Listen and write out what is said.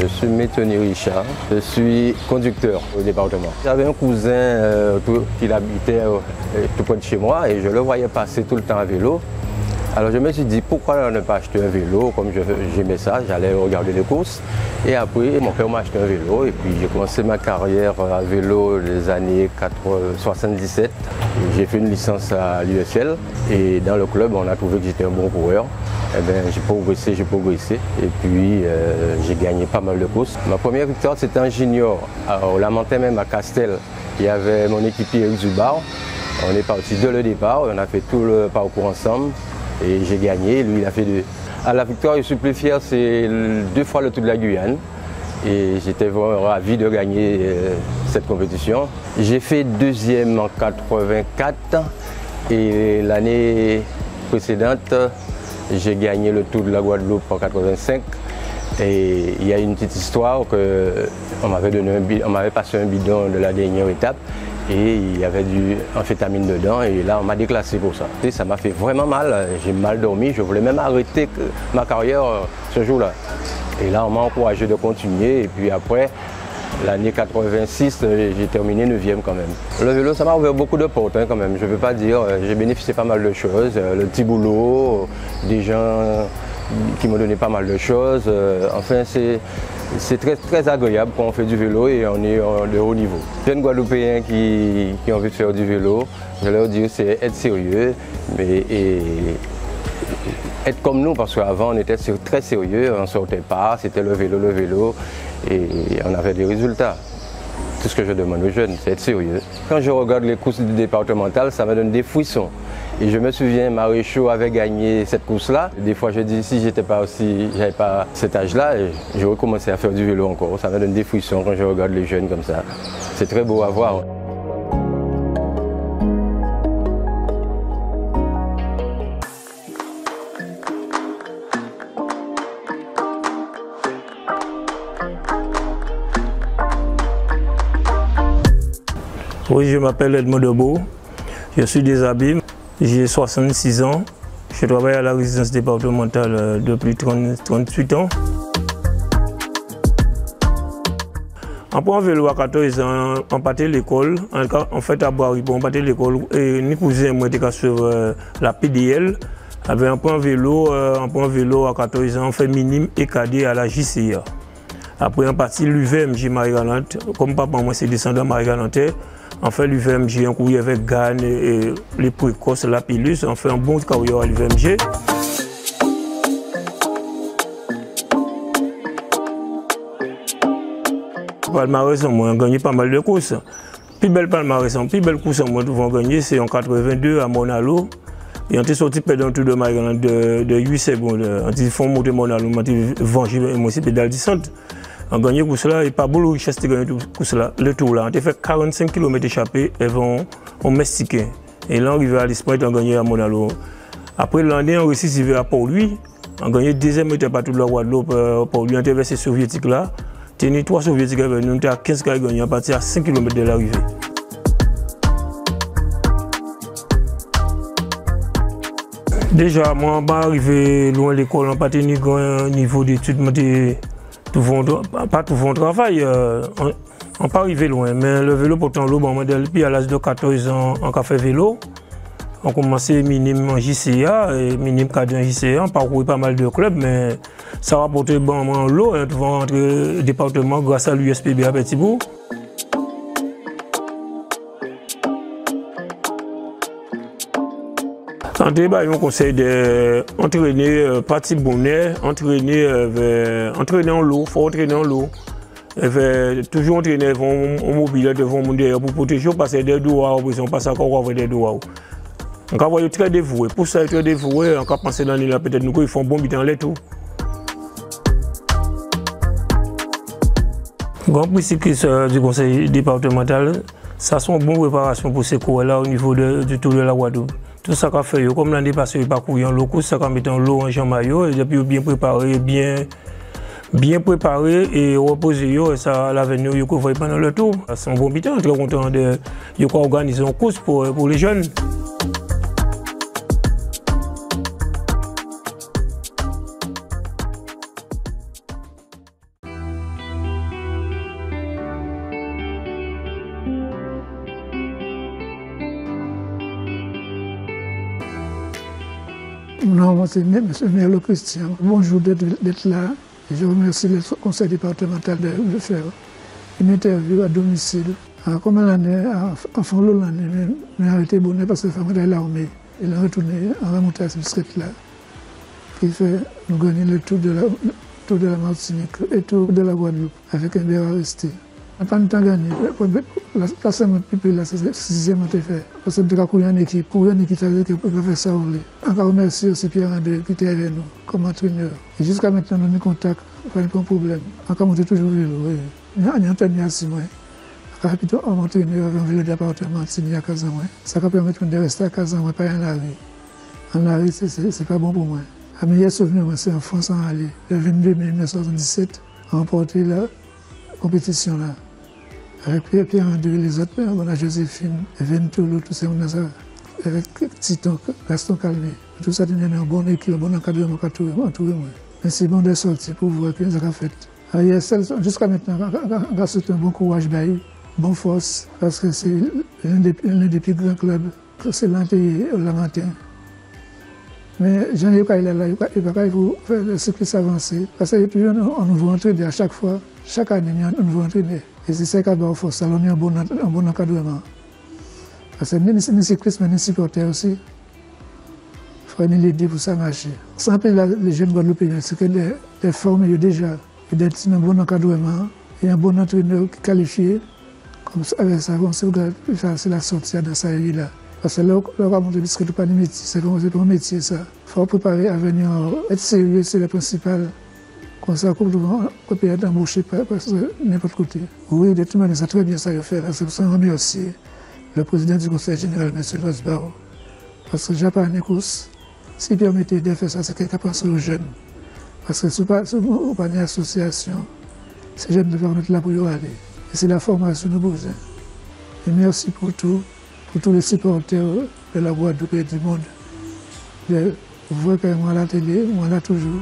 Je suis Métoni Richard, je suis conducteur au département. J'avais un cousin qui habitait tout près de chez moi et je le voyais passer tout le temps à vélo. Alors je me suis dit pourquoi ne pas acheter un vélo, comme j'aimais ça, j'allais regarder les courses. Et après mon père m'a acheté un vélo et puis j'ai commencé ma carrière à vélo les années 77. J'ai fait une licence à l'USL et dans le club on a trouvé que j'étais un bon coureur. Eh bien, j'ai progressé et puis j'ai gagné pas mal de courses. Ma première victoire c'était en junior, au Lamentin même à Castel. Il y avait mon équipier Eric Zubar. On est parti dès le départ, on a fait tout le parcours ensemble. Et j'ai gagné, lui il a fait deux. À la victoire, je suis plus fier, c'est 2 fois le Tour de la Guyane. Et j'étais vraiment ravi de gagner cette compétition. J'ai fait deuxième en 84 et l'année précédente, j'ai gagné le Tour de la Guadeloupe en 85. Et il y a une petite histoire qu'on m'avait passé un bidon de la dernière étape. Et il y avait du amphétamine dedans et là on m'a déclassé pour ça. Et ça m'a fait vraiment mal, j'ai mal dormi, je voulais même arrêter ma carrière ce jour-là. Et là on m'a encouragé de continuer et puis après, l'année 86, j'ai terminé 9e quand même. Le vélo ça m'a ouvert beaucoup de portes quand même, je ne veux pas dire, j'ai bénéficié pas mal de choses, le petit boulot, des gens qui m'ont donné pas mal de choses, enfin c'est très agréable quand on fait du vélo et on est de haut niveau. Les jeunes Guadeloupéens qui ont envie de faire du vélo, je leur dis c'est être sérieux et être comme nous parce qu'avant on était très sérieux, on ne sortait pas, c'était le vélo et on avait des résultats. Tout ce que je demande aux jeunes, c'est être sérieux. Quand je regarde les courses du départemental, ça me donne des frissons. Et je me souviens, Maréchaux avait gagné cette course-là. Des fois, je dis, si j'avais pas cet âge-là, j'aurais commencé à faire du vélo encore. Ça me donne des frissons quand je regarde les jeunes comme ça. C'est très beau à voir. Oui, je m'appelle Edmond Debo, je suis des Abîmes, j'ai 66 ans, je travaille à la résidence départementale depuis 38 ans. En prenant vélo à 14 ans, on partait de l'école, en fait à Bois-Ripo, on partait de l'école et mes cousins m'ont été sur la PDL. Avec un point vélo à 14 ans, on fait minime et cadet à la JCA. Après on partit l'UVMG Marie-Galante, comme papa moi c'est descendant Marie-Galante. On fait l'UVMG, on couille avec Gann et les précoces, la Pilus, on fait un bon carrière à l'UVMG. Palmarès, on a gagné pas mal de courses. Plus belle palmarès, plus belle course on a gagné, c'est en 82 à Monalo. Et on est sorti pendant le Tour de Marie-Galante de 8 secondes. On a fait monter Monalo, on a vengé moi aussi pédale descente. On a gagné pour cela et pas beaucoup de richesse de gagner pour cela. Le tour là, on a fait 45 km échappés et on Mexicain. Et là on arrive à l'Espagne, on a gagné à Monalo. Après l'année, on réussit à arriver à Port-Louis. On a gagné deuxième étape à toute la Guadeloupe. Port-Louis, on a été ces soviétiques là. On a 3 soviétiques avec nous, on était à 15 km gagné à partir à 5 km de l'arrivée. Déjà, moi, je suis arrivé loin de l'école, on n'a pas tenu un niveau d'études. Pas tout mon travail, on pas arrivé loin, mais le vélo pourtant l'eau, depuis à l'âge de 14 ans, on a fait vélo. On a commencé minime en JCA et minime cadet en JCA, on a parcouru pas mal de clubs, mais ça a rapporté bon l'eau, devant rentrer au département grâce à l'USPB à Petitbourg. Santé, on conseille d'entraîner partie bonnet, entraîner en l'eau, il faut entraîner en l'eau. Toujours entraîner en mobile devant mon derrière pour protéger, passer des doigts, on passe encore avec des doigts. On va voir très dévoué. Pour ça, très dévoué, on va penser dans l'île, peut-être nous, ils font bon bitan les tout. Grand principe du conseil départemental, ça sont une bonne préparation pour ces cours-là au niveau du Tour de la Guadeloupe. Tout ça qu'on fait, comme l'année passée, il parcourt en l'eau, ça qu'on met en l'eau en Jean-Maillot, et puis bien préparé, et reposer, et ça à l'avenir, il faut faire pendant le tour. C'est un bon bitan, très content de organiser une course pour les jeunes. Non, c'est M. Merlo Christian. Bonjour d'être là. Et je remercie le conseil départemental de le faire. Une interview à domicile. Comme l'année, en fin de l'année, j'ai arrêté bonnet parce que la femme est l'armée. Il est retourné en remontant à ce biscuit-là. Qui fait nous gagner le tour de la Martinique et le tour de la Guadeloupe avec un verre resté. On n'a pas de temps gagné. La semaine plus là, c'est le 6e mois fait. Parce que nous avons courir en équipe. Courir en équipe, ça veut dire qu'on peut faire ça. Encore remercie aussi Pierre-André qui était avec nous comme entraîneur. Et jusqu'à maintenant, nous avons contact, pas de problème. Encore monter toujours vélo. Il y a un entraîneur à 6 mois. Plutôt en entraîneur avec un vélo département signé à Casamoué. Ça va permettre de rester à Casamoué, pas en Larry. En Larry, c'est pas bon pour moi. Un meilleur souvenir, c'est en France en aller. Le 22 mai 1977, a remporté la compétition là. Avec Pierre-André, les autres, on a Joséphine, Ventolo, tout ça, on a ça. Avec Titon, Gaston Calmé. Tout ça, il y a un bon équipe, un bon encadrement, entouré moi. Mais c'est bon de sortir pour voir ce qu'on a fait. Jusqu'à maintenant, on a surtout un bon courage, bonne force, parce que c'est l'un des plus grands clubs, c'est l'Antille au Lamentin. Mais Jean-Yves, il est là, il ne va pas faire le cycle avancer. Parce qu'il y a toujours un nouveau entraîneur à chaque fois. Chaque année, il y a un nouveau entraîneur. Et c'est ça qui a besoin de force, alors il y a un bon encadrement. Parce que ni cyclistes, mais ni supporters aussi. Il faut l'aider pour ça marcher. Sans appeler les jeunes Guadeloupéens, c'est que les formés déjà, et d'être un bon encadrement, et un bon entraîneur qualifié. Comme ça, avec ça, c'est la sortie de ça là. Parce que là, on va montrer que ce n'est pas un métier, c'est pas un métier ça. Il faut préparer à venir, être sérieux, c'est le principal. Comme ça, on peut être embauché par n'importe côté. Oui, de toute manière, c'est très bien ça à faire. C'est pour ça qu'on remercie le président du conseil général, M. Lois Barreau. Parce que j'ai pas une course. S'il permettait de faire ça, c'est quelqu'un qui pense aux jeunes. Parce que ce n'est pas une association. Ces jeunes doivent être là pour y aller. Et c'est la formation de nos besoins. Et merci pour tout. Pour tous les supporters de la Guadeloupe et du monde. Vous voyez que moi à la télé, moi là toujours.